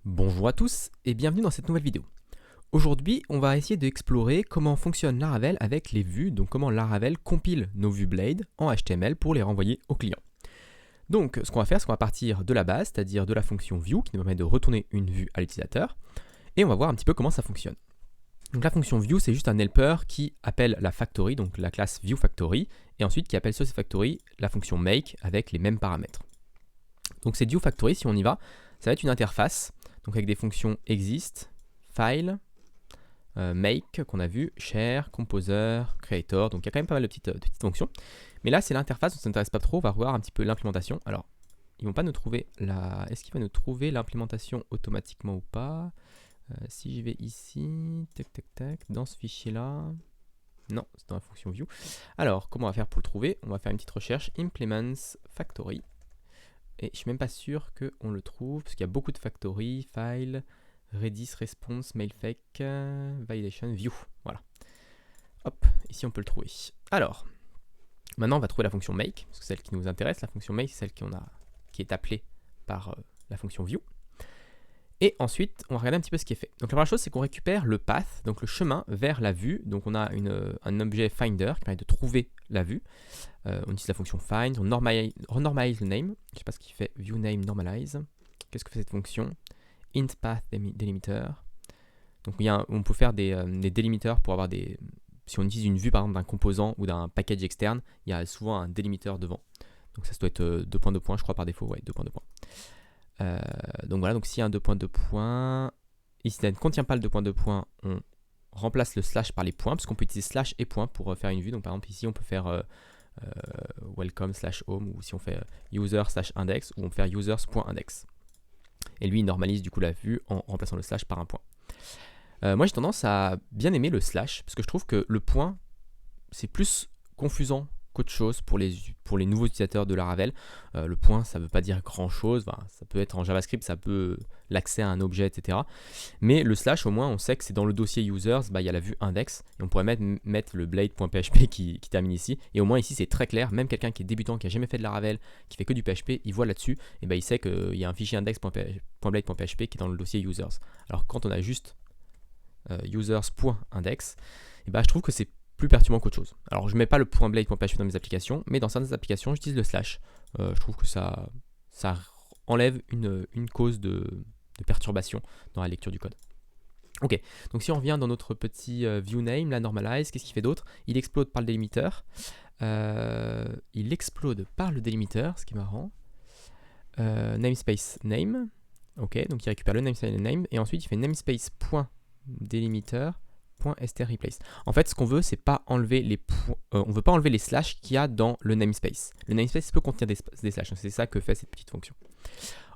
Bonjour à tous et bienvenue dans cette nouvelle vidéo. Aujourd'hui, on va essayer d'explorer comment fonctionne Laravel avec les vues, donc comment Laravel compile nos vues Blade en HTML pour les renvoyer au client. Donc, ce qu'on va faire, c'est qu'on va partir de la base, c'est-à-dire de la fonction view qui nous permet de retourner une vue à l'utilisateur, et on va voir un petit peu comment ça fonctionne. Donc la fonction view, c'est juste un helper qui appelle la factory, donc la classe viewFactory, et ensuite qui appelle sur cette factory la fonction make avec les mêmes paramètres. Donc cette viewFactory, si on y va, ça va être une interface, donc avec des fonctions exist, file, make qu'on a vu, share, composer, creator, donc il y a quand même pas mal de petites fonctions. Mais là c'est l'interface, on ne s'intéresse pas trop, on va voir un petit peu l'implémentation. Alors, ils vont pas nous trouver la... Est-ce qu'il va nous trouver l'implémentation automatiquement ou pas? Si je vais ici, tac, dans ce fichier-là... Non, c'est dans la fonction view. Alors, comment on va faire pour le trouver? On va faire une petite recherche, implements factory. Et je suis même pas sûr qu'on le trouve, parce qu'il y a beaucoup de factory, file, Redis, response, mailfake, validation, view. Voilà. Hop, ici on peut le trouver. Alors, maintenant on va trouver la fonction make, parce que c'est celle qui nous intéresse. La fonction make, c'est celle qui est appelée par la fonction view. Et ensuite, on va regarder un petit peu ce qui est fait. Donc la première chose, c'est qu'on récupère le path, donc le chemin vers la vue. Donc on a un objet finder qui permet de trouver la vue. On utilise la fonction find, on normalise le name. Je ne sais pas ce qu'il fait, view name normalize. Qu'est-ce que fait cette fonction? Int path delimiter. Donc on peut faire des delimiters pour avoir des... Si on utilise une vue par exemple d'un composant ou d'un package externe, il y a souvent un delimiter devant. Donc ça doit être 2.2 points, je crois, par défaut. Ouais, 2.2 points. Donc voilà, donc s'il y a un 2.2 points, ici ça ne contient pas le 2.2 points, on remplace le slash par les points, parce qu'on peut utiliser slash et points pour faire une vue. Donc par exemple ici on peut faire welcome slash home, ou si on fait user slash index, ou on peut faire users.index. Et lui il normalise du coup la vue en remplaçant le slash par un point. Moi j'ai tendance à bien aimer le slash, parce que je trouve que le point c'est plus confusant qu'autre chose pour les nouveaux utilisateurs de Laravel. Le point, ça ne veut pas dire grand-chose. Enfin, ça peut être en JavaScript, ça peut l'accès à un objet, etc. Mais le slash, au moins, on sait que c'est dans le dossier users, il y a la vue index. Et on pourrait mettre le blade.php qui termine ici. Et au moins, ici, c'est très clair. Même quelqu'un qui est débutant, qui n'a jamais fait de Laravel, qui fait que du PHP, il voit là-dessus. Et il sait qu'il y a un fichier index.blade.php qui est dans le dossier users. Alors, quand on a juste users.index, je trouve que c'est plus pertinent qu'autre chose. Alors je ne mets pas le point blade.php dans mes applications, mais dans certaines applications j'utilise le slash. Je trouve que ça enlève une cause de perturbation dans la lecture du code. Ok, donc si on revient dans notre petit view name, la normalize, qu'est-ce qu'il fait d'autre? Il explode par le delimiter. Il explode par le delimiter, ce qui est marrant. Namespace name. Ok, donc il récupère le namespace name, et ensuite il fait namespace.delimiter .strreplace. En fait, ce qu'on veut, c'est pas enlever les on veut pas enlever les slash qu'il y a dans le namespace. Le namespace peut contenir des slash. C'est ça que fait cette petite fonction.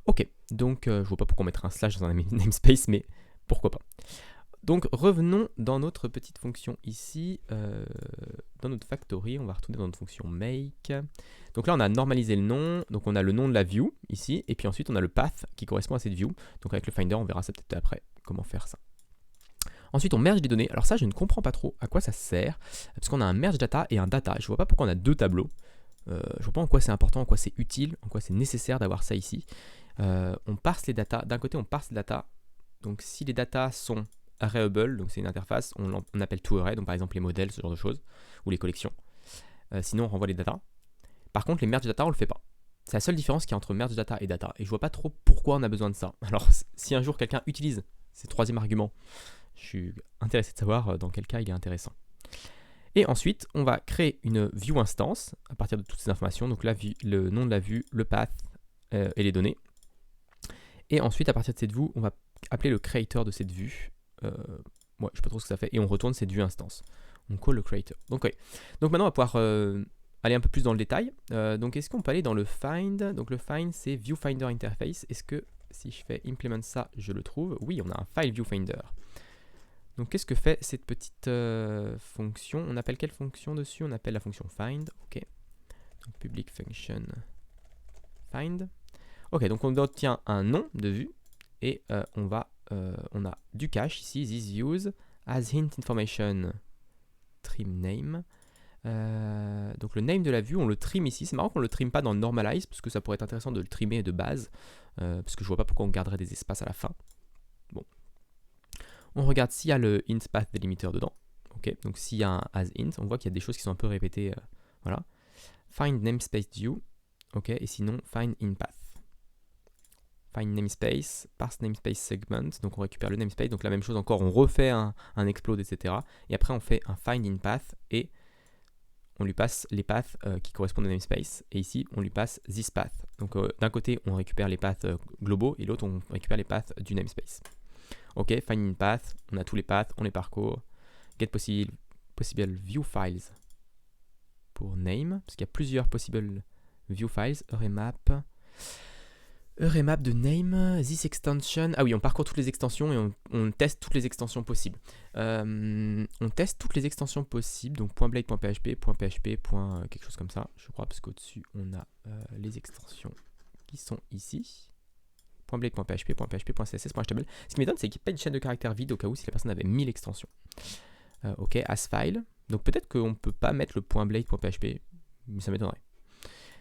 Ok, donc je vois pas pourquoi on mettrait un slash dans un namespace, mais pourquoi pas. Donc revenons dans notre petite fonction ici, dans notre factory, on va retourner dans notre fonction make. Donc là on a normalisé le nom, donc on a le nom de la view ici, et puis ensuite on a le path qui correspond à cette view. Donc avec le finder, on verra ça peut-être après, comment faire ça. Ensuite, on merge les données. Alors ça, je ne comprends pas trop à quoi ça sert, parce qu'on a un merge data et un data. Je ne vois pas pourquoi on a deux tableaux. Je ne vois pas en quoi c'est important, en quoi c'est utile, en quoi c'est nécessaire d'avoir ça ici. On parse les data. D'un côté, on parse les data. Donc si les data sont arrayable, donc c'est une interface, on appelle toArray, donc par exemple les modèles, ce genre de choses, ou les collections. Sinon, on renvoie les data. Par contre, les merge data, on ne le fait pas. C'est la seule différence qu'il y a entre merge data et data. Et je ne vois pas trop pourquoi on a besoin de ça. Alors, si un jour quelqu'un utilise ces troisième argument, je suis intéressé de savoir dans quel cas il est intéressant. Et ensuite, on va créer une view instance à partir de toutes ces informations, donc la vue, le nom de la vue, le path et les données. Et ensuite, à partir de cette vue, on va appeler le creator de cette vue. Je ne sais pas trop ce que ça fait. Et on retourne cette vue instance. On call le creator. Donc, oui. Donc maintenant, on va pouvoir aller un peu plus dans le détail. Donc, est-ce qu'on peut aller dans le find? Donc, le find, c'est viewfinder interface. Est-ce que si je fais implement ça, je le trouve? Oui, on a un file viewfinder. Donc qu'est-ce que fait cette petite fonction? On appelle quelle fonction dessus? On appelle la fonction find. Ok. Donc public function find. Ok, donc on obtient un nom de vue et on a du cache ici. This use as hint information trim name Donc le name de la vue, on le trim ici. C'est marrant qu'on ne le trim pas dans normalize, parce que ça pourrait être intéressant de le trimer de base, parce que je vois pas pourquoi on garderait des espaces à la fin. Bon. On regarde s'il y a le int path delimiter dedans. Ok, donc s'il y a un as int, on voit qu'il y a des choses qui sont un peu répétées. Voilà. Find namespace view. Ok, et sinon find in path. Find namespace, parse namespace segment, donc on récupère le namespace, donc la même chose encore, on refait un explode, etc. Et après on fait un find in path et on lui passe les paths qui correspondent au namespace, et ici on lui passe this path. Donc d'un côté on récupère les paths globaux et l'autre on récupère les paths du namespace. Ok, find in path, on a tous les paths, on les parcourt. Get possible view files pour name, parce qu'il y a plusieurs possible view files, Remap de name, this extension. Ah oui, on parcourt toutes les extensions et on teste toutes les extensions possibles. On teste toutes les extensions possibles, donc .blade.php, .php, quelque chose comme ça, je crois, parce qu'au-dessus, on a les extensions qui sont ici. .blade.php, .php, .css, .html. Ce qui m'étonne, c'est qu'il n'y a pas une chaîne de caractères vide au cas où si la personne avait 1000 extensions. Ok, as file. Donc peut-être qu'on ne peut pas mettre le .blade.php, mais ça m'étonnerait.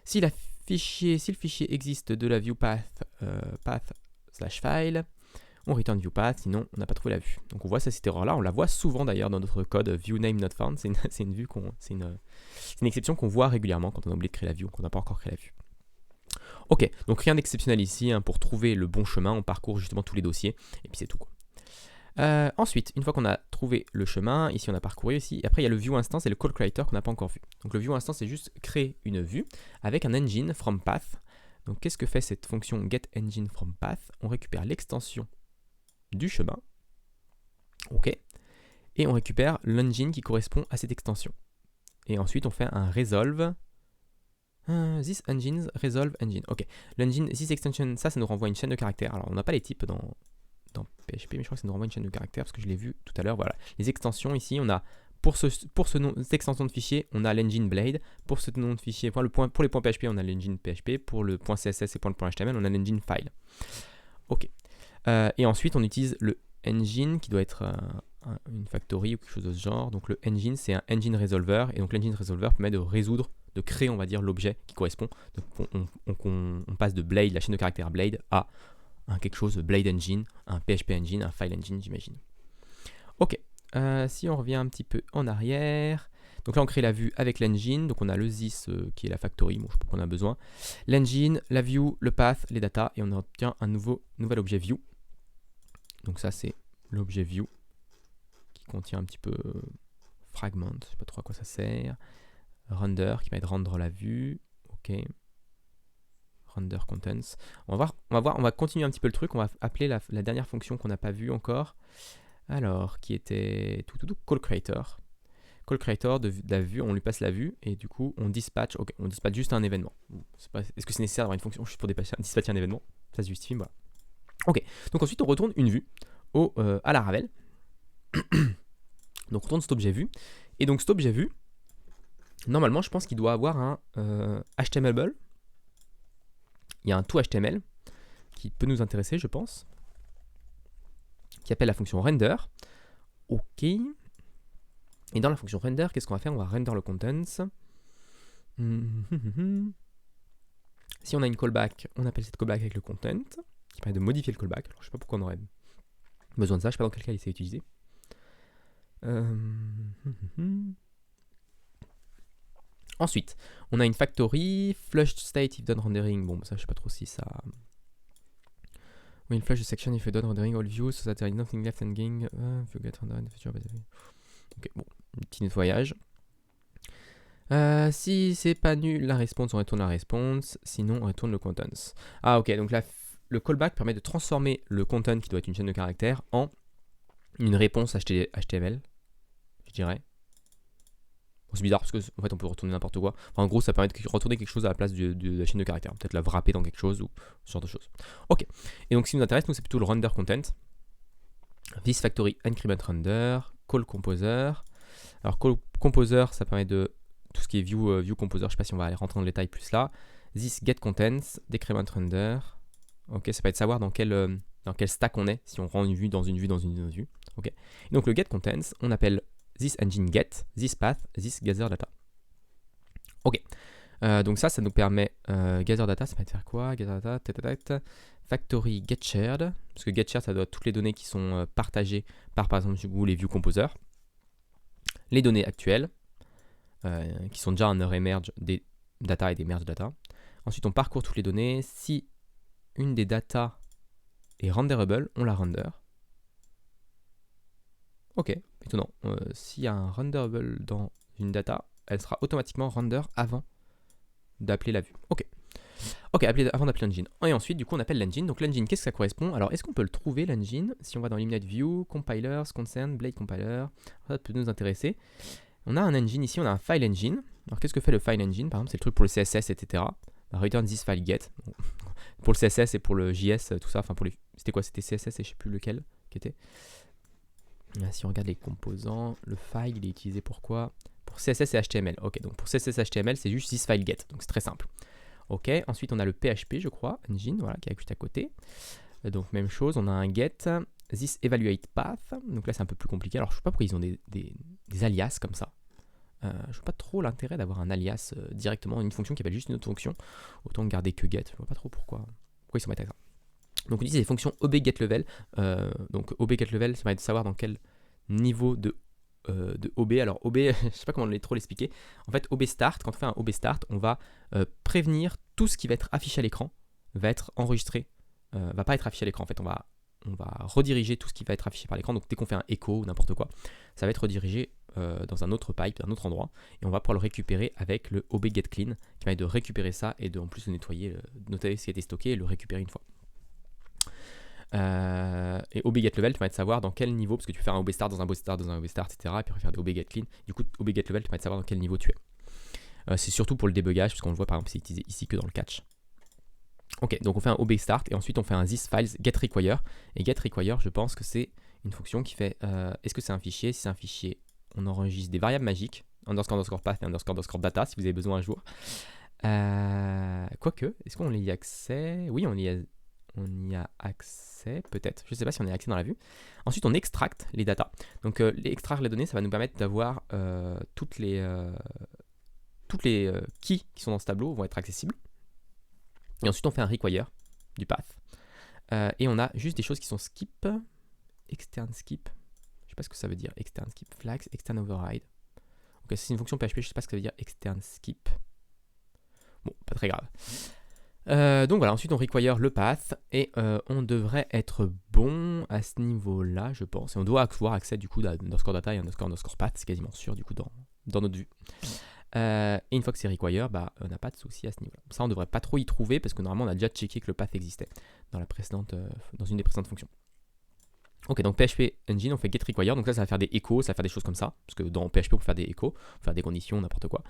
Si le fichier existe de la view path, /file, on return view path, sinon on n'a pas trouvé la vue. Donc on voit cette erreur-là, on la voit souvent d'ailleurs dans notre code view name not found. C'est une exception qu'on voit régulièrement quand on a oublié de créer la vue ou qu'on n'a pas encore créé la vue. Ok, donc rien d'exceptionnel ici, pour trouver le bon chemin, on parcourt justement tous les dossiers, et puis c'est tout, quoi. Ensuite, une fois qu'on a trouvé le chemin, ici on a parcouru ici, et après il y a le view instance et le call creator qu'on n'a pas encore vu. Donc le view instance, c'est juste créer une vue avec un engine from path. Donc qu'est-ce que fait cette fonction get engine from path? On récupère l'extension du chemin, ok, et on récupère l'engine qui correspond à cette extension. Et ensuite on fait un resolve. This engine, resolve engine. Ok, l'engine, this extension, ça nous renvoie une chaîne de caractères. Alors on n'a pas les types dans PHP, mais je crois que ça nous renvoie une chaîne de caractères parce que je l'ai vu tout à l'heure. Voilà, les extensions ici, on a cette extension de fichier, on a l'engine blade. Pour ce nom de fichier, pour les points PHP, on a l'engine PHP. Pour le point CSS et pour le point HTML, on a l'engine file. Ok. Et ensuite, on utilise le engine qui doit être une factory ou quelque chose de ce genre. Donc le engine, c'est un engine resolver, et donc l'engine resolver permet de résoudre, de créer, on va dire, l'objet qui correspond. Donc on passe de blade, la chaîne de caractères blade, à quelque chose blade engine, un PHP engine, un file engine, j'imagine. Ok, si on revient un petit peu en arrière, donc là on crée la vue avec l'engine, donc on a le this qui est la factory, bon, je sais pas qu'on a besoin, l'engine, la view, le path, les data, et on obtient un nouvel objet view. Donc ça c'est l'objet view qui contient un petit peu fragment, je sais pas trop à quoi ça sert, render qui va être rendre la vue, ok. Render contents. On va continuer un petit peu le truc. On va appeler la dernière fonction qu'on n'a pas vue encore. Alors, qui était call creator. Call creator de la vue, on lui passe la vue et du coup on dispatch. Ok, on dispatch juste un événement. Est-ce que c'est nécessaire d'avoir une fonction juste pour dispatcher un événement? Ça se justifie, voilà. Ok, donc ensuite on retourne une vue à Laravel. Donc on retourne cet objet vue. Et donc cet objet vue, normalement je pense qu'il doit avoir un HTML. Il y a un toHTML qui peut nous intéresser, je pense, qui appelle la fonction render. Ok. Et dans la fonction render, qu'est-ce qu'on va faire? On va render le contents. Si on a une callback, on appelle cette callback avec le content, qui permet de modifier le callback. Alors, je ne sais pas pourquoi on aurait besoin de ça, je ne sais pas dans quel cas il s'est utilisé. Ensuite, on a une factory, flush state if done rendering. Bon, ça, je sais pas trop si ça. Will flush the section if you done rendering all views so that there is nothing left hanging. If you get rendered in the future. Ok, bon, un petit nettoyage. Si c'est pas nul la response, on retourne la response. Sinon, on retourne le contents. Ah, ok, donc le callback permet de transformer le content, qui doit être une chaîne de caractères, en une réponse HTML, je dirais. C'est bizarre parce qu'en fait on peut retourner n'importe quoi. Enfin, en gros ça permet de retourner quelque chose à la place de la chaîne de caractères. Peut-être la wrapper dans quelque chose ou ce genre de choses. Ok. Et donc ce qui nous intéresse, nous c'est plutôt le render content. This factory increment render, call composer. Alors call composer ça permet de tout ce qui est view composer. Je sais pas si on va aller rentrer dans le détail plus là. This get contents, decrement render. Ok, ça permet de savoir dans quel stack on est si on rend une vue dans une vue dans une vue. Ok. Et donc le get contents, on appelle this engine get, this path, this gather data. Ok, donc ça nous permet gather data, ça va faire quoi? Gather data, factory get shared, parce que get shared ça doit être toutes les données qui sont partagées par exemple les view composers, les données actuelles qui sont déjà en heure emerge des data et des merge data. Ensuite on parcourt toutes les données, si une des data est renderable, on la render. Ok, étonnant. S'il y a un renderable dans une data, elle sera automatiquement render avant d'appeler la vue. Ok. Ok, avant d'appeler l'engine. Et ensuite, du coup, on appelle l'engine. Donc l'engine, qu'est-ce que ça correspond? Alors, est-ce qu'on peut le trouver, l'engine? Si on va dans Eliminate View, Compilers, Concern, Blade Compiler, ça peut nous intéresser. On a un engine ici, on a un file engine. Alors, qu'est-ce que fait le file engine? Par exemple, c'est le truc pour le CSS, etc. Return this file get. Pour le CSS et pour le JS, tout ça. Enfin, pour les... C'était quoi? C'était CSS et je sais plus lequel qui était. Si on regarde les composants, le file, il est utilisé pour quoi? Pour CSS et HTML. Ok, donc pour CSS et HTML, c'est juste this file get. Donc c'est très simple. Ok, ensuite on a le PHP, je crois, engine, voilà, qui est juste à côté. Donc même chose, on a un get, this evaluate path. Donc là c'est un peu plus compliqué. Alors je ne sais pas pourquoi ils ont des alias comme ça. Je ne vois pas trop l'intérêt d'avoir un alias directement, une fonction qui appelle juste une autre fonction. Autant garder que get. Je ne vois pas trop pourquoi ils sont mettés avec ça. Donc on utilise les fonctions obGetLevel. Donc obGetLevel, ça va être de savoir dans quel niveau de OB. Alors OB, je ne sais pas comment trop l'expliquer. En fait, OB start, quand on fait un OB start, on va prévenir tout ce qui va être affiché à l'écran va être enregistré, va pas être affiché à l'écran. En fait, on va rediriger tout ce qui va être affiché par l'écran. Donc dès qu'on fait un echo ou n'importe quoi, ça va être redirigé dans un autre pipe, un autre endroit, et on va pouvoir le récupérer avec le obGetClean qui va être de récupérer ça et de en plus le nettoyer, noter ce qui a été stocké et le récupérer une fois. Et obGetLevel, tu vas te savoir dans quel niveau, parce que tu peux faire un obstart dans un obstart dans un obstart, etc. Et puis faire des obGetClean. Du coup, obGetLevel, tu vas te savoir dans quel niveau tu es. C'est surtout pour le débugage, puisqu'on le voit par exemple, c'est utilisé ici que dans le catch. Ok, donc on fait un obstart et ensuite on fait un thisFiles getRequire. Et getRequire, je pense que c'est une fonction qui fait est-ce que c'est un fichier? Si c'est un fichier, on enregistre des variables magiques, underscore path et underscore data si vous avez besoin un jour. Quoique, est-ce qu'on y a accès? Oui, on y a accès, peut-être. Je ne sais pas si on y a accès dans la vue. Ensuite, on extracte les datas. Donc, extraire les données, ça va nous permettre d'avoir toutes les keys qui sont dans ce tableau vont être accessibles. Et ensuite, on fait un require du path. Et on a juste des choses qui sont skip, extern skip. Je ne sais pas ce que ça veut dire. Extern skip, flags, extern override. Ok, c'est une fonction PHP, je ne sais pas ce que ça veut dire extern skip. Bon, pas très grave. Donc voilà, ensuite on require le path et on devrait être bon à ce niveau-là, je pense. Et on doit avoir accès du coup d'underscore data et underscore path, c'est quasiment sûr du coup dans notre vue. Et une fois que c'est require, bah, on n'a pas de souci à ce niveau-là. Ça, on ne devrait pas trop y trouver parce que normalement on a déjà checké que le path existait dans une des précédentes fonctions. Ok, donc PHP Engine, on fait getRequire, donc là ça va faire des échos, ça va faire des choses comme ça, parce que dans PHP on peut faire des échos, on peut faire des conditions, n'importe quoi.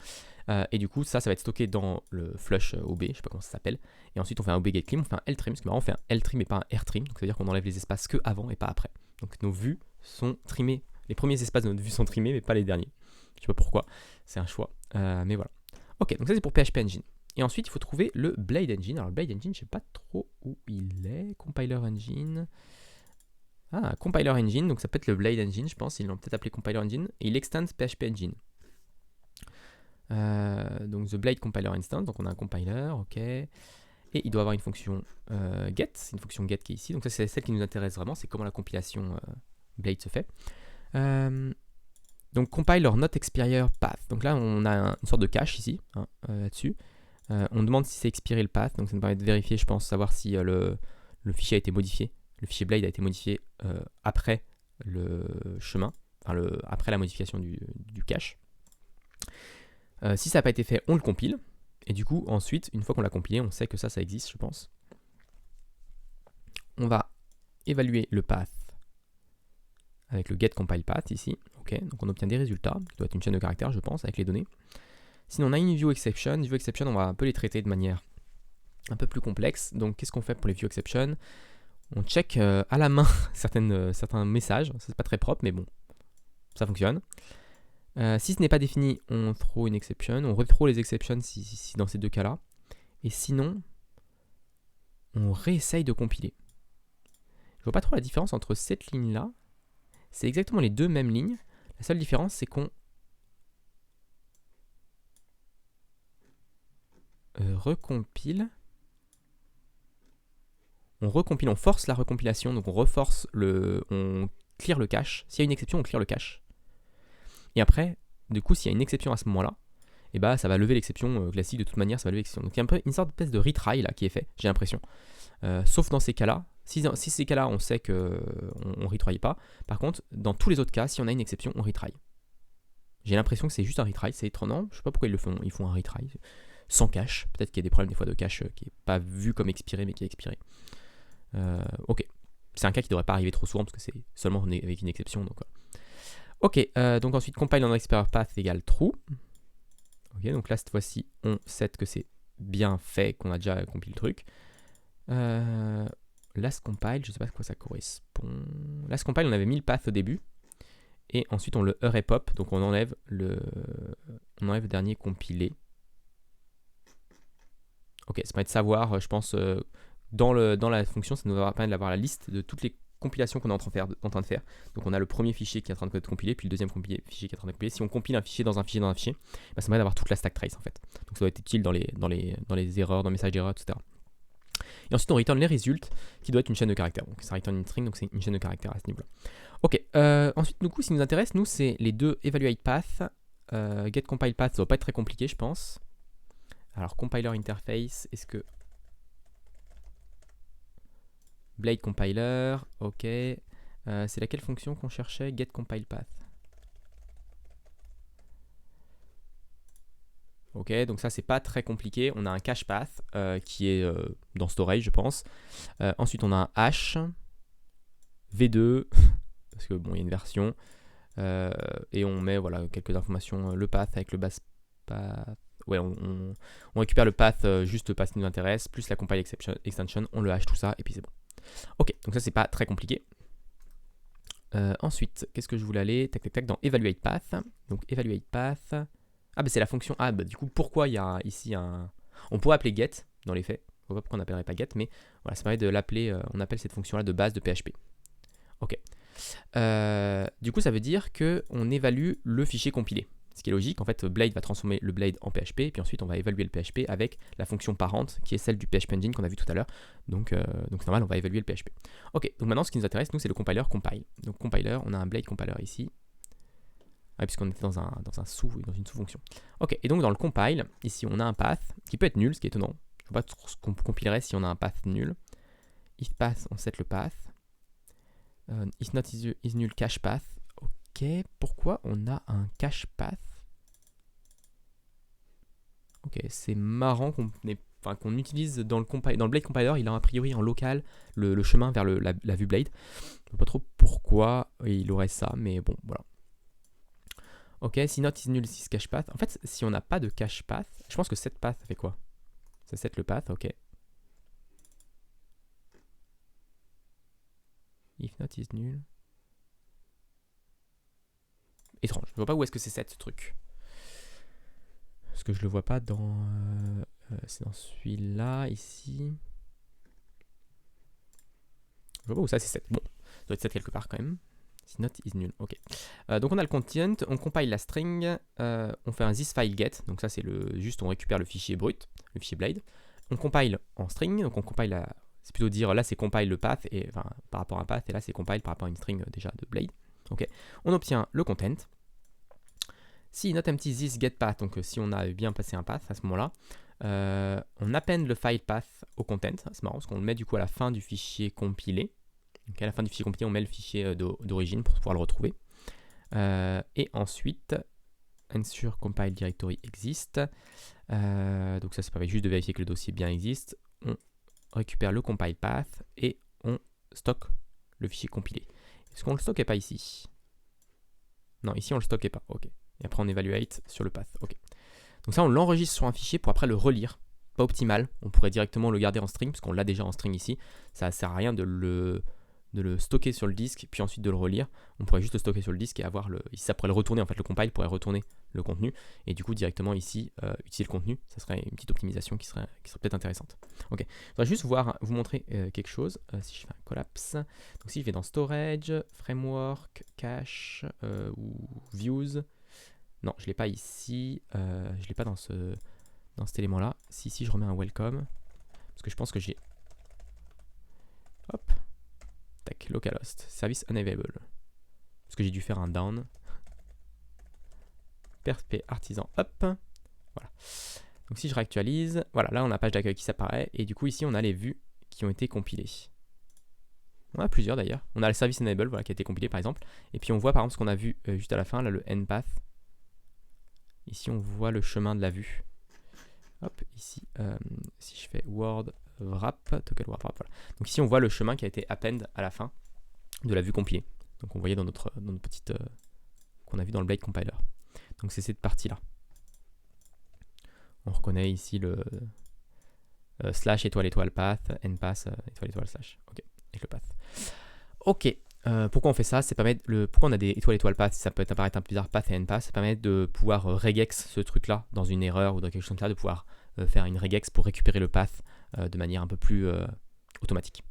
Et du coup ça va être stocké dans le flush OB, je sais pas comment ça s'appelle. Et ensuite on fait un obGetClean, on fait un ltrim, parce que on fait un ltrim et pas un rtrim, donc ça veut dire qu'on enlève les espaces que avant et pas après. Donc nos vues sont trimées, les premiers espaces de notre vue sont trimés, mais pas les derniers. Je sais pas pourquoi, c'est un choix, mais voilà. Ok, donc ça c'est pour PHP Engine. Et ensuite il faut trouver le Blade Engine. Alors le Blade Engine, je sais pas trop où il est, Compiler Engine... Ah, Compiler Engine, donc ça peut être le Blade Engine, je pense, ils l'ont peut-être appelé Compiler Engine, et il extends PHP Engine. Donc The Blade Compiler Instance, donc on a un compiler, ok, et il doit avoir une fonction get, c'est une fonction get qui est ici, donc ça c'est celle qui nous intéresse vraiment, c'est comment la compilation Blade se fait. Donc compiler not expire path, donc là on a une sorte de cache ici, hein, là-dessus. On demande si c'est expiré le path, donc ça nous permet de vérifier, je pense, savoir si le fichier a été modifié. Le fichier Blade a été modifié après le chemin, enfin après la modification du cache. Si ça n'a pas été fait, on le compile. Et du coup, ensuite, une fois qu'on l'a compilé, on sait que ça existe, je pense. On va évaluer le path avec le getCompilePath ici. Ok, donc on obtient des résultats, qui doit être une chaîne de caractères, je pense, avec les données. Sinon, on a une viewException. ViewException, on va un peu les traiter de manière un peu plus complexe. Donc, qu'est-ce qu'on fait pour les viewException? On check à la main certains messages, c'est pas très propre, mais bon, ça fonctionne. Si ce n'est pas défini, on throw une exception, on rethrow les exceptions si dans ces deux cas-là. Et sinon, on réessaye de compiler. Je vois pas trop la différence entre cette ligne-là. C'est exactement les deux mêmes lignes. La seule différence, c'est qu'on recompile. On recompile, on force la recompilation, donc on reforce on clear le cache. S'il y a une exception, on clear le cache. Et après, du coup, s'il y a une exception à ce moment-là, et bah ça va lever l'exception classique de toute manière, ça va lever l'exception. Donc il y a un peu une sorte de retry là qui est fait, j'ai l'impression. Sauf dans ces cas-là. Si ces cas-là, on sait qu'on ne retry pas. Par contre, dans tous les autres cas, si on a une exception, on retry. J'ai l'impression que c'est juste un retry, c'est étonnant. Je sais pas pourquoi ils le font. Ils font un retry sans cache. Peut-être qu'il y a des problèmes des fois de cache qui n'est pas vu comme expiré, mais qui est expiré. Ok. C'est un cas qui ne devrait pas arriver trop souvent parce que c'est seulement avec une exception. Donc, ok. Donc ensuite, compile en explorer path égale true. Ok. Donc là, cette fois-ci, on set que c'est bien fait, qu'on a déjà compilé le truc. Last compile, je ne sais pas à quoi ça correspond. Last compile, on avait mis le path au début. Et ensuite, on le array pop. Donc, on enlève le dernier compilé. Ok, ça permet de savoir, je pense, dans la fonction, ça nous va permettre d'avoir la liste de toutes les compilations qu'on est en train de faire. Donc, on a le premier fichier qui est en train de compiler, puis le deuxième fichier qui est en train de compiler. Si on compile un fichier dans un fichier bah, ça permet d'avoir toute la stack trace en fait. Donc, ça doit être utile dans les erreurs, dans les messages d'erreur, etc. Et ensuite, on return les résultats, qui doit être une chaîne de caractères. Donc, ça return une string, donc c'est une chaîne de caractères à ce niveau-là. Ok, ensuite, du coup, ce qui nous intéresse, nous, c'est les deux evaluate path. Get compile path, ça ne va pas être très compliqué, je pense. Alors, compiler interface, est-ce que... Blade compiler, ok. C'est laquelle fonction qu'on cherchait? Get compile path. Ok, donc ça, c'est pas très compliqué. On a un cache path qui est dans storage, je pense. Ensuite, on a un hash, v2, parce que bon, il y a une version. Et on met voilà, quelques informations, le path avec le base path. Ouais, on récupère le path, juste le path qui nous intéresse, plus la compile extension, on le hash tout ça, et puis c'est bon. Ok, donc ça c'est pas très compliqué. Ensuite, qu'est-ce que je voulais aller? Tac tac tac, dans evaluate path. Donc evaluate path. Ah bah c'est la fonction. Ah bah du coup pourquoi il y a ici un. On pourrait appeler get dans les faits. Je vois pas pourquoi on n'appellerait pas get, mais voilà, ça permet de l'appeler. On appelle cette fonction là de base de PHP. Ok. Du coup ça veut dire qu'on évalue le fichier compilé. Ce qui est logique, en fait, Blade va transformer le Blade en PHP, et puis ensuite on va évaluer le PHP avec la fonction parente, qui est celle du PHP Engine qu'on a vu tout à l'heure. Donc c'est normal, on va évaluer le PHP. Ok, donc maintenant ce qui nous intéresse, nous, c'est le compiler compile. Donc compiler, on a un Blade compiler ici, puisqu'on était dans une sous-fonction. Ok, et donc dans le compile, ici on a un path, qui peut être nul, ce qui est étonnant. Je ne sais pas trop ce qu'on compilerait si on a un path nul. If path, on set le path. Is not is null cache path. Ok, pourquoi on a un cache path? Ok, c'est marrant qu'on utilise dans le Blade compiler, il a a priori en local le chemin vers la vue Blade. Je ne sais pas trop pourquoi il aurait ça, mais bon, voilà. Ok, si not is null is cache path. En fait, si on n'a pas de cache path, je pense que set path, ça fait quoi? Ça set le path, ok. If not is null. Étrange, je vois pas où est-ce que c'est set ce truc. Parce que je le vois pas dans... c'est dans celui-là, ici. Je vois pas où ça c'est set. Bon, ça doit être set quelque part quand même. Si not is null, ok. Donc on a le content, on compile la string, on fait un this file get, donc ça c'est juste on récupère le fichier brut, le fichier blade. On compile en string, donc on compile c'est plutôt dire là c'est compile le path, et, enfin par rapport à un path, et là c'est compile par rapport à une string déjà de blade. Ok. On obtient le content. Si not empty this get path, donc si on a bien passé un path à ce moment-là, on append le file path au content, c'est marrant parce qu'on le met du coup à la fin du fichier compilé. Donc à la fin du fichier compilé, on met le fichier d'origine pour pouvoir le retrouver. Et ensuite, ensure compile directory exist. Donc ça permet juste de vérifier que le dossier bien existe. On récupère le compile path et on stocke le fichier compilé. Est-ce qu'on ne le stockait pas ici? Non, ici on ne le stockait pas. Ok. Et après on évaluate sur le path. Ok. Donc ça on l'enregistre sur un fichier pour après le relire. Pas optimal. On pourrait directement le garder en string parce qu'on l'a déjà en string ici. Ça ne sert à rien de le stocker sur le disque puis ensuite de le relire. On pourrait juste le stocker sur le disque et avoir ici ça pourrait le retourner, en fait le compile pourrait retourner le contenu et du coup directement ici utiliser le contenu. Ça serait une petite optimisation qui serait peut-être intéressante. Ok, je voudrais juste vous montrer quelque chose. Si je fais un collapse, donc si je vais dans storage, framework, cache ou views, non je l'ai pas ici, je l'ai pas dans ce dans cet élément-là. Si ici je remets un welcome, parce que je pense que j'ai... Hop. Tac, localhost, service unavailable. Parce que j'ai dû faire un down. PHP artisan, hop. Voilà. Donc si je réactualise, voilà, là on a la page d'accueil qui s'apparaît. Et du coup ici on a les vues qui ont été compilées. On a plusieurs d'ailleurs. On a le service enable, voilà, qui a été compilé par exemple. Et puis on voit par exemple ce qu'on a vu juste à la fin, là le endpath. Ici on voit le chemin de la vue. Hop, ici, si je fais word wrap, token word wrap, voilà. Donc ici on voit le chemin qui a été append à la fin de la vue compilée. Donc on voyait dans notre petite qu'on a vu dans le Blade compiler. Donc c'est cette partie là. On reconnaît ici le slash étoile étoile path, npath étoile étoile slash. Ok, avec le path. Ok, pourquoi on fait ça? C'est pourquoi on a des étoile étoile path, ça peut apparaître un peu bizarre, path et npath, ça permet de pouvoir regex ce truc là dans une erreur ou dans quelque chose comme ça, de pouvoir faire une regex pour récupérer le path de manière un peu plus automatique.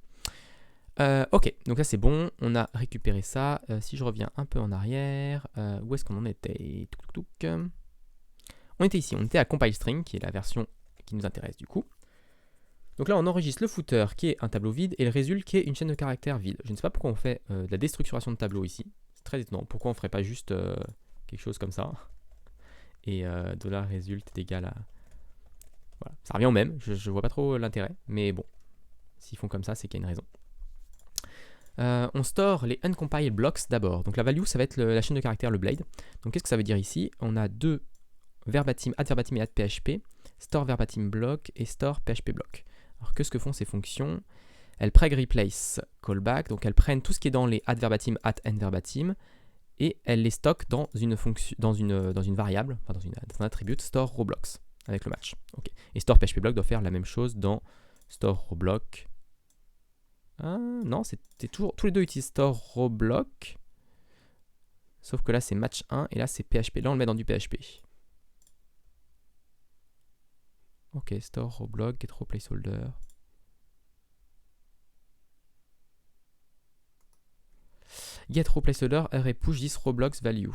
Ok, donc là c'est bon, on a récupéré ça. Si je reviens un peu en arrière, où est-ce qu'on en était? On était ici, on était à compile string, qui est la version qui nous intéresse du coup. Donc là on enregistre le footer qui est un tableau vide et le résultat qui est une chaîne de caractères vide. Je ne sais pas pourquoi on fait de la déstructuration de tableau ici, c'est très étonnant. Pourquoi on ne ferait pas juste quelque chose comme ça et $result est égal à... Voilà, ça revient au même, je ne vois pas trop l'intérêt, mais bon, s'ils font comme ça c'est qu'il y a une raison. On store les uncompiled blocks d'abord. Donc la value, ça va être la chaîne de caractères, le blade. Donc qu'est-ce que ça veut dire ici? On a deux verbatim, add verbatim et add php, store verbatim block et store php block. Alors qu'est-ce que font ces fonctions? Elles preg replace callback, donc elles prennent tout ce qui est dans les add verbatim, add end verbatim, et elles les stockent dans une fonction, dans une variable, enfin dans un attribut store rowblocks avec le match. Okay. Et store php block doit faire la même chose dans store rowblock. Ah, non, c'était toujours. Tous les deux utilisent store rowblock. Sauf que là c'est match 1 et là c'est PHP. Là on le met dans du PHP. Ok, store rowblock, get row placeholder. Get row placeholder array push this rowblocks value.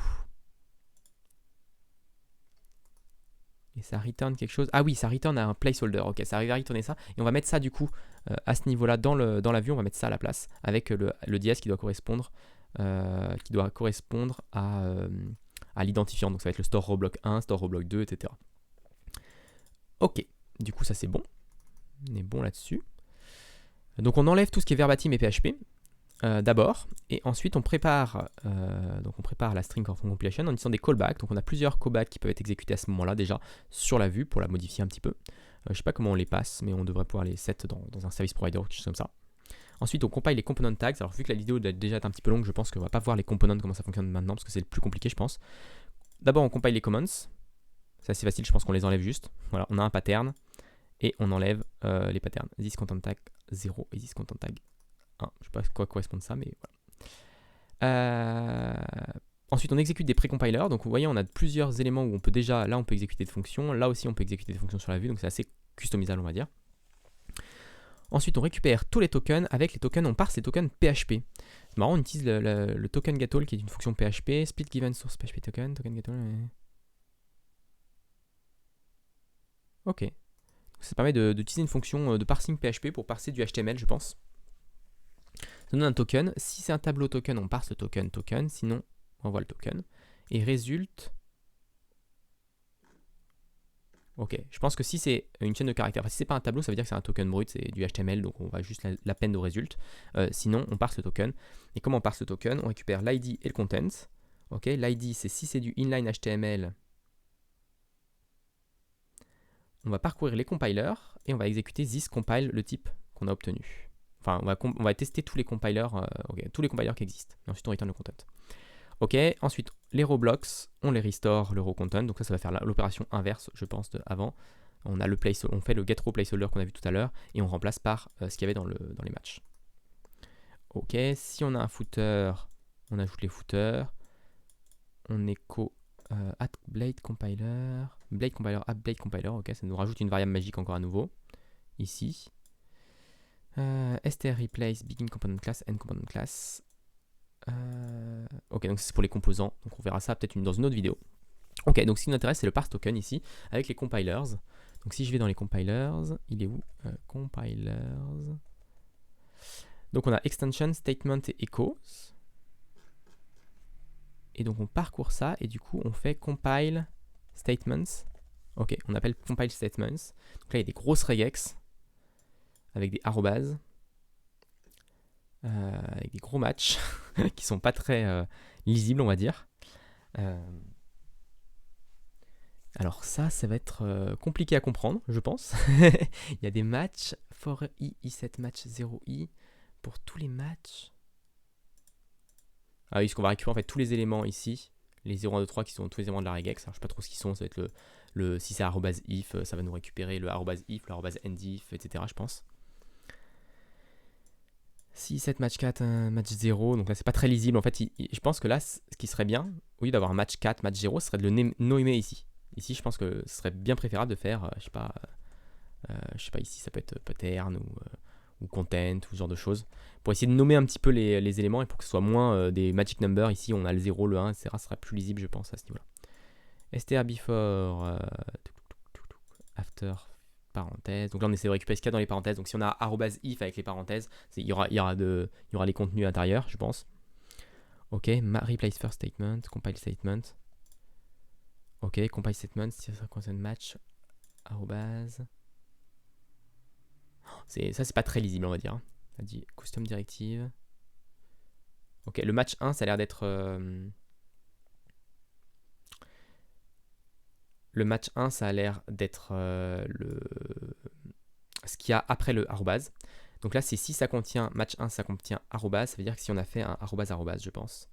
Et ça return quelque chose. Ah oui, ça return à un placeholder. Ok, ça arrive à retourner ça. Et on va mettre ça du coup à ce niveau-là dans la vue. On va mettre ça à la place avec le DS qui doit correspondre, à l'identifiant. Donc ça va être le store rowblock 1, store rowblock 2, etc. Ok, du coup ça c'est bon. On est bon là-dessus. Donc on enlève tout ce qui est verbatim et PHP. D'abord, et ensuite on prépare la string of compilation en utilisant des callbacks. Donc on a plusieurs callbacks qui peuvent être exécutés à ce moment-là déjà sur la vue pour la modifier un petit peu. Je ne sais pas comment on les passe, mais on devrait pouvoir les set dans un service provider ou quelque chose comme ça. Ensuite on compile les component tags. Alors vu que la vidéo a déjà été un petit peu longue, je pense qu'on va pas voir les components comment ça fonctionne maintenant parce que c'est le plus compliqué je pense. D'abord on compile les comments. C'est assez facile, je pense qu'on les enlève juste. Voilà, on a un pattern et on enlève les patterns. This content tag 0 et this content tag 1. Je ne sais pas à quoi correspond ça, mais voilà. Ensuite, on exécute des précompilers. Donc, vous voyez, on a plusieurs éléments où on peut déjà, là, on peut exécuter des fonctions. Là aussi, on peut exécuter des fonctions sur la vue. Donc, c'est assez customisable, on va dire. Ensuite, on récupère tous les tokens. Avec les tokens, on parse les tokens PHP. C'est marrant, on utilise le token getAll qui est une fonction PHP. Split given source PHP token getAll. Ok. Ça permet d'utiliser une fonction de parsing PHP pour parser du HTML, je pense. Ça donne un token. Si c'est un tableau token, on parse le token. Sinon, on envoie le token. Et résulte. Ok, je pense que si c'est une chaîne de caractères, enfin, si c'est pas un tableau, ça veut dire que c'est un token brut, c'est du HTML, donc on va juste l'append au résultat. Sinon, on parse le token. Et comment on parse le token? On récupère l'ID et le content. Ok, l'ID, c'est si c'est du inline HTML. On va parcourir les compilers et on va exécuter this compile, le type qu'on a obtenu. Enfin, on va tester tous les compilers, tous les compilers qui existent. Et ensuite, on return le content. Ok, ensuite, les rowblocks, on les restore, le row content. Donc ça va faire l'opération inverse, je pense, avant. On fait le get row placeholder qu'on a vu tout à l'heure et on remplace par ce qu'il y avait dans les matchs. Ok, si on a un footer, on ajoute les footers. On echo add blade compiler, add blade compiler. Ok, ça nous rajoute une variable magique encore à nouveau. Ici. str replace begin component class, end component class. Ok, donc c'est pour les composants. Donc on verra ça peut-être dans une autre vidéo. Ok, donc ce qui nous intéresse, c'est le parse token ici, avec les compilers. Donc Donc si je vais dans les compilers, il est où Compilers. Donc on a extension, statement et echoes. Et donc on parcourt ça et du coup on fait compile statements. Ok, on appelle compile statements. Donc là il y a des grosses regex avec des arrobases, avec des gros matchs qui sont pas très lisibles on va dire. Alors ça va être compliqué à comprendre, je pense. Il y a des matchs for i, i7 match 0i pour tous les matchs. Ah oui, parce qu'on va récupérer en fait tous les éléments ici, les 0, 1, 2, 3 qui sont tous les éléments de la regex. Alors je sais pas trop ce qu'ils sont, ça va être si c'est arrobase if, ça va nous récupérer le arrobase if, l'arrobase endif, etc. je pense. Si 7 match 4, match 0, donc là c'est pas très lisible. En fait, je pense que là, ce qui serait bien, au lieu d'avoir match 4, match 0, ce serait de le nommer ici. Ici, je pense que ce serait bien préférable de faire, je sais pas ici, ça peut être pattern ou content ou ce genre de choses, pour essayer de nommer un petit peu les éléments et pour que ce soit moins des magic numbers. Ici, on a le 0, le 1, etc. Ce sera plus lisible, je pense, à ce niveau-là. str before, after, parenthèse. Donc là, on essaie de récupérer ce qu'il y a dans les parenthèses. Donc si on a arrobase if avec les parenthèses, il y aura les contenus à l'intérieur, je pense. Ok, replace first statement, compile statement. Ok, compile statement, si ça concerne match, arrobase. Ça, c'est pas très lisible, on va dire. On a dit custom directive. Ok, le match 1, ça a l'air d'être... le match 1, ça a l'air d'être ce qu'il y a après le arrobase. Donc là, c'est si ça contient match 1, ça contient arrobase. Ça veut dire que si on a fait un arrobase, je pense.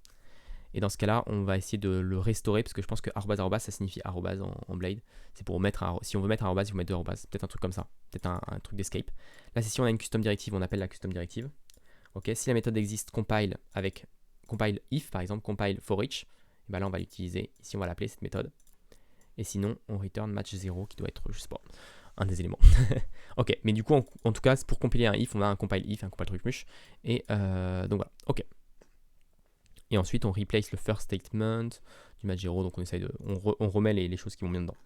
Et dans ce cas-là, on va essayer de le restaurer parce que je pense que arrobase, ça signifie arrobase en Blade. C'est pour mettre si on veut mettre un arrobase, il faut mettre deux arrobases. Peut-être un truc comme ça. Peut-être un truc d'escape. Là, c'est si on a une custom directive, on appelle la custom directive. Ok, si la méthode existe, compile avec compile if, par exemple, compile for each, et ben là, on va l'utiliser. Ici, on va l'appeler cette méthode. Et sinon, on return match 0 qui doit être, je sais pas, un des éléments. Ok, mais du coup, en tout cas, pour compiler un if, on a un compile if, un compile truc muche. Et donc voilà, ok. Et ensuite, on replace le first statement du match 0, donc on essaye on remet les choses qui vont bien dedans.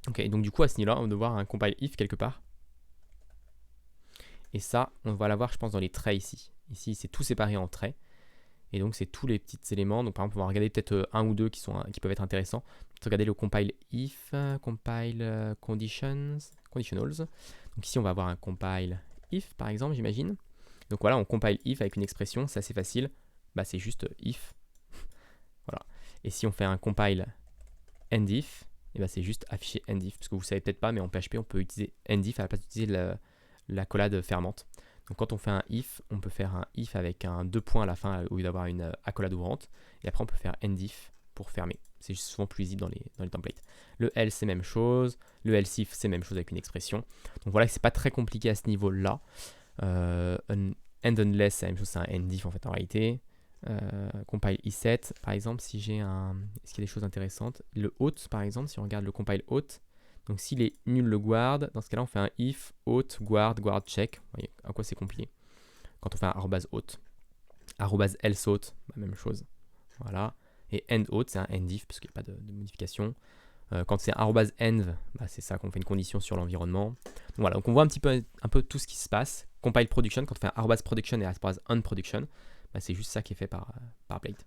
Ok, donc du coup, à ce niveau-là, on va devoir un compile if quelque part. Et ça, on va l'avoir, je pense, dans les traits ici. Ici, c'est tout séparé en traits. Et donc, c'est tous les petits éléments. Donc, par exemple, on va regarder peut-être un ou deux qui peuvent être intéressants. Regarder le compile if, compile conditionals. Donc, ici, on va avoir un compile if, par exemple, j'imagine. Donc, voilà, on compile if avec une expression. C'est assez facile. Bah, c'est juste if. Voilà. Et si on fait un compile endif, et bah, c'est juste afficher endif. Parce que vous ne savez peut-être pas, mais en PHP, on peut utiliser endif à la place d'utiliser la collade fermante. Donc quand on fait un if, on peut faire un if avec un 2 points à la fin au lieu d'avoir une accolade ouvrante. Et après on peut faire endif pour fermer. C'est souvent plus lisible dans les templates. Le else c'est même chose. Le else if c'est même chose avec une expression. Donc voilà, c'est pas très compliqué à ce niveau-là. End unless c'est la même chose, c'est un endif en fait en réalité. Compile i7 par exemple, si j'ai est-ce qu'il y a des choses intéressantes? Le out par exemple, si on regarde le compile out. Donc s'il est nul le guard, dans ce cas-là, on fait un if, out, guard check. Vous voyez à quoi c'est compliqué. Quand on fait un arrobase out. Arrobase else out, même chose. Voilà. Et end out, c'est un endif, parce qu'il n'y a pas de modification. Quand c'est arrobase env, bah, c'est ça qu'on fait une condition sur l'environnement. Donc voilà, donc on voit un peu tout ce qui se passe. Compile production, quand on fait un arrobase production et arrobase unproduction, bah, c'est juste ça qui est fait par Blade.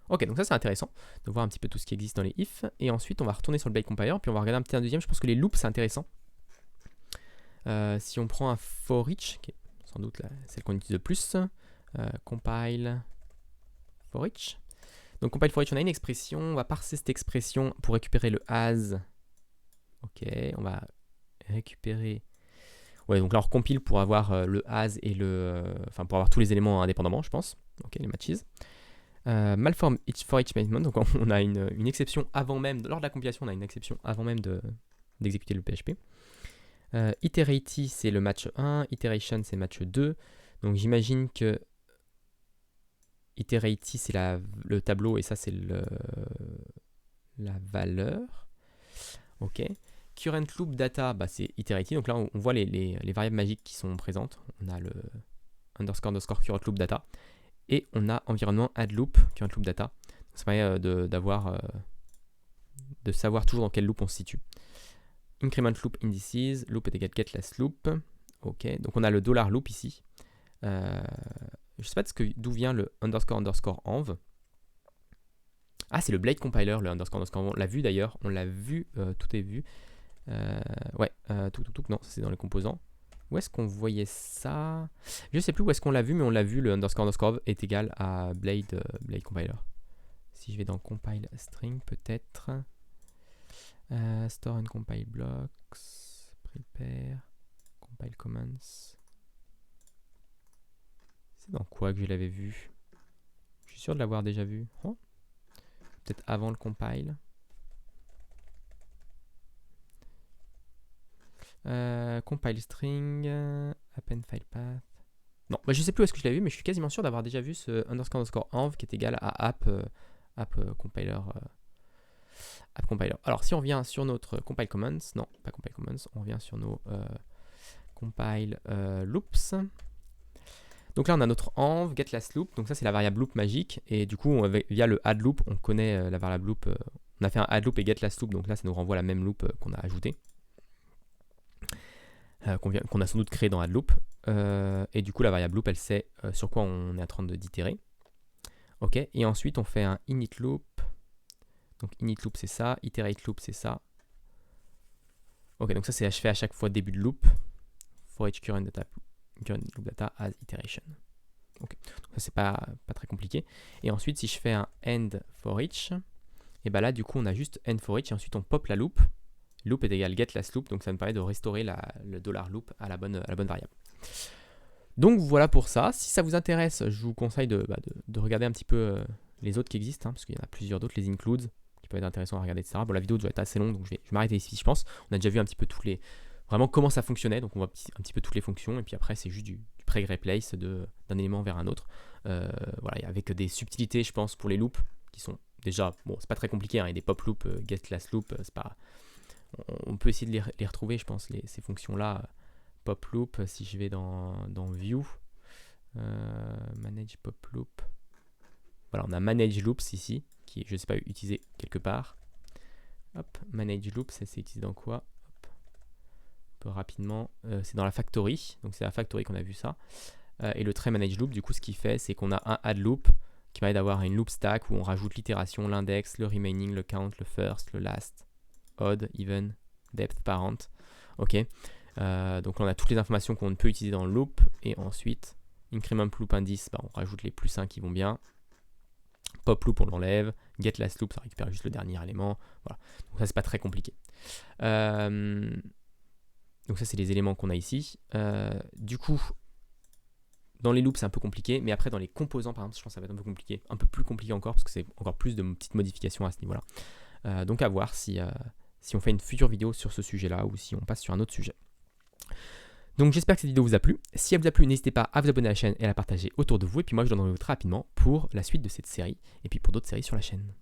Ok, donc ça c'est intéressant de voir un petit peu tout ce qui existe dans les if. Et ensuite on va retourner sur le Blade Compiler, puis on va regarder un deuxième. Je pense que les loops c'est intéressant. Si on prend un for each, qui est sans doute celle qu'on utilise le plus, compile for each. Donc compile for each, on a une expression, on va parser cette expression pour récupérer le as. Ok, on va récupérer... Ouais, donc là on recompile pour avoir le as et enfin pour avoir tous les éléments indépendamment, je pense. Ok, les matches. Malform for each statement, donc on a une exception avant même, lors de la compilation, on a une exception avant même d'exécuter le PHP. Iterate, c'est le match 1, iteration, c'est le match 2. Donc j'imagine que iterate, c'est le tableau et ça, c'est la valeur. Ok. Current loop data, bah, c'est iterate. Donc là, on voit les variables magiques qui sont présentes. On a le underscore current loop data. Et on a environnement add loop, current loop data. Ça permet de savoir toujours dans quel loop on se situe. increment loop indices, loop est égal get loop. Ok, donc on a le $loop ici. Je ne sais pas d'où vient le underscore env. Ah, c'est le Blade compiler, le underscore. On l'a vu d'ailleurs, on l'a vu, tout est vu. Ouais, non, c'est dans les composants. Où est-ce qu'on voyait ça? Je ne sais plus où est-ce qu'on l'a vu, mais on l'a vu, le underscore est égal à Blade compiler. Si je vais dans compile string, peut-être. Store and compile blocks, prepare, compile commands. C'est dans quoi que je l'avais vu? Je suis sûr de l'avoir déjà vu. Oh, peut-être avant le compile. Compile string, append file path. Non, bah je sais plus où est-ce que je l'avais vu, mais je suis quasiment sûr d'avoir déjà vu ce underscore env qui est égal à app compiler. App compiler. Alors si on revient sur notre compile commands, non, pas compile commands, on revient sur nos compile loops. Donc là on a notre env, get last loop, donc ça c'est la variable loop magique, et du coup via le add loop, on connaît la variable loop, on a fait un add loop et get last loop, donc là ça nous renvoie la même loop qu'on a ajouté. Qu'on a sans doute créé dans AddLoop. Et du coup, la variable loop, elle sait sur quoi on est en train d'itérer. Ok, et ensuite, on fait un init loop. Donc, init loop, c'est ça. Iterate loop, c'est ça. Ok, donc ça, c'est fait à chaque fois début de loop. For each current loop data as iteration. Ok, donc ça, c'est pas très compliqué. Et ensuite, si je fais un end for each, et bien là, du coup, on a juste end for each, et ensuite, on pop la loop. Loop est égal get last loop, donc ça me permet de restaurer le $loop à la bonne variable. Donc voilà pour ça. Si ça vous intéresse, je vous conseille de regarder un petit peu les autres qui existent, hein, parce qu'il y en a plusieurs d'autres, les includes, qui peuvent être intéressants à regarder, etc. Bon, la vidéo doit être assez longue, donc je vais m'arrêter ici, je pense. On a déjà vu un petit peu vraiment comment ça fonctionnait, donc on voit un petit peu toutes les fonctions, et puis après c'est juste du preg-replace d'un élément vers un autre. Voilà, avec des subtilités, je pense, pour les loops, qui sont déjà, bon, c'est pas très compliqué, hein, et des pop loops, get last loop, c'est pas... On peut essayer de les retrouver, je pense, ces fonctions-là. Pop loop, si je vais dans View, Manage pop loop. Voilà, on a Manage loops ici, qui est, je ne sais pas, utilisé quelque part. Hop, Manage loops, c'est utilisé dans quoi? Hop. Un peu rapidement, c'est dans la factory, donc c'est la factory qu'on a vu ça. Et le trait Manage loop, du coup, ce qu'il fait, c'est qu'on a un add loop qui permet d'avoir une loop stack où on rajoute l'itération, l'index, le remaining, le count, le first, le last. Odd, even, depth, parent. Ok. Donc là, on a toutes les informations qu'on peut utiliser dans le loop. Et ensuite, increment loop indice, on rajoute les plus 1 qui vont bien. Pop loop, on l'enlève. Get last loop, ça récupère juste le dernier élément. Voilà. Donc ça, c'est pas très compliqué. Donc ça, c'est les éléments qu'on a ici. Du coup, dans les loops, c'est un peu compliqué. Mais après, dans les composants, par exemple, je pense que ça va être un peu compliqué. Un peu plus compliqué encore, parce que c'est encore plus de petites modifications à ce niveau-là. Donc à voir si on fait une future vidéo sur ce sujet-là ou si on passe sur un autre sujet. Donc j'espère que cette vidéo vous a plu. Si elle vous a plu, n'hésitez pas à vous abonner à la chaîne et à la partager autour de vous. Et puis moi, je vous donne rendez-vous très rapidement pour la suite de cette série et puis pour d'autres séries sur la chaîne.